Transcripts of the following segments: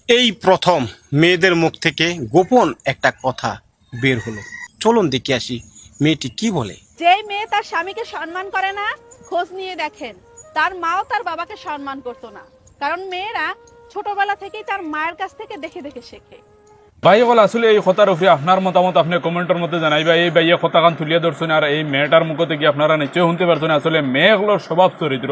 এই প্রথম মেয়েদের মুখ থেকে গোপন একটা কথা বের হলো। চলুন দেখে আসি মেয়েটি কি বলে। যেই মেয়ে তার স্বামীকে সম্মান করে না, খোঁজ নিয়ে দেখেন তার মাও তার বাবাকে সম্মান করতো না। কারণ মেয়েরা ছোটবেলা থেকেই তার মায়ের কাছ থেকে দেখে দেখে শেখে। ভাই বল আসলে এই কথার উপরে আপনার মতামত আপনি কমেন্টের মধ্যে জানাইবা। এই ভাইয়া কথাখান তুলিয়া ধরছেন আর এই মেয়েটার মুখ থেকে আপনারা নিশ্চয়ই শুনতে পারছেন আসলে মেয়েগুলোর স্বভাব চরিত্র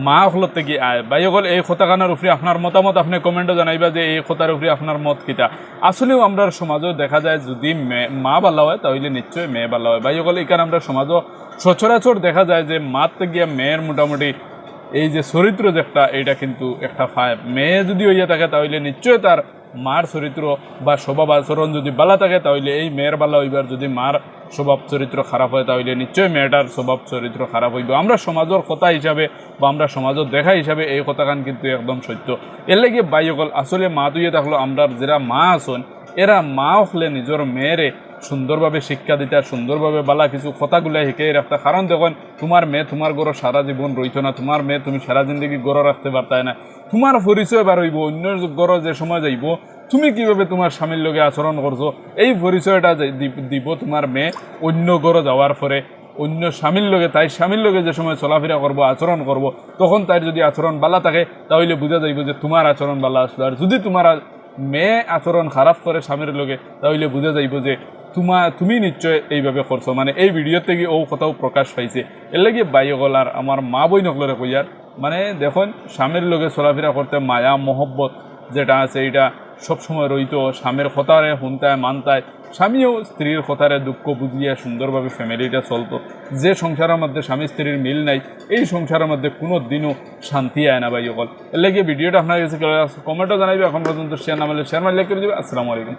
মা হলোর থেকে আয়। ভাই বল এই কথাখানের উপরে আপনার মতামত আপনি কমেন্টে জানাইবা যে এই কথার উপরে আপনার মত কিতা। আসলেও আমরা সমাজও দেখা যায় যদি মা ভালো হয় তাহলে নিশ্চয়ই মেয়ে ভালো হয়। ভাই বল এখানে আমরা সমাজও সচরাচর দেখা যায় যে মার থেকে মেয়ের মোটামুটি এই যে চরিত্র যে একটা এটা কিন্তু একটা মেয়ে যদি হইয়া থাকে তাহলে নিশ্চয়ই তার মার চরিত্র বা স্বভাব আচরণ যদি বালা থাকে তাহলে এই মেয়ের বালা হইবার, যদি মার স্বভাব চরিত্র খারাপ হয় তাহলে নিশ্চয়ই মেয়েটার স্বভাব চরিত্র খারাপ হইব। আমরা সমাজের কথা হিসাবে বা আমরা সমাজের দেখা হিসাবে এই কথাখান কিন্তু একদম সত্য। এর লাগে বাইকল আসলে মা তুইয়ে থাকলো আমরা যারা মা আছেন এরা মা হলে নিজের মেয়েরে সুন্দরভাবে শিক্ষা দিতে আর সুন্দরভাবে বালা কিছু কথাগুলো শিখে রাখতে। কারণ দেখুন তোমার মেয়ে তোমার গড় সারা জীবন রইতো না, তোমার মেয়ে তুমি সারা জিন্দগি গড় রাখতে পারতাই না, তোমার পরিচয় বার হইব অন্য গড় যে সময় যাইব তুমি কিভাবে তোমার স্বামীর লগে আচরণ করছো এই পরিচয়টা দিব তোমার মেয়ে অন্য গড় যাওয়ার পরে অন্য স্বামীর লগে, তাই স্বামীর লগে যে সময় চলাফেরা করবো আচরণ করব তখন তাই যদি আচরণ বালা থাকে তাহলে বোঝা যাইব যে তোমার আচরণ বালা আসলো। আর যদি তোমার মেয়ে আচরণ খারাপ করে স্বামীর লগে তাহলে বোঝা যাইব যে তুমি নিশ্চয় এইভাবে করছো। মানে এই ভিডিও থেকে ও কথাও প্রকাশ পাইছে। এর লাগে বাইকল আর আমার মা বই নকলরে কইয়ার মানে দেখুন স্বামীর লগে চলাফেরা করতে মায়া মহব্বত যেটা আছে এটা সবসময় রইতো। স্বামীর কথারে শুনতায় মানতায়, স্বামীও স্ত্রীর কথারে দুঃখ বুঝিয়ে সুন্দরভাবে ফ্যামিলিটা চলতো। যে সংসারের মধ্যে স্বামী স্ত্রীর মিল নাই এই সংসারের মধ্যে কোনো দিনও শান্তি আয় না ভাই সকল। এর লাগে ভিডিওটা আপনার কাছে কমেন্টও জানাইবে। এখন পর্যন্ত শেয়ার না মারলে শেয়ার মারলে করে দেবে। আসসালামু আলাইকুম।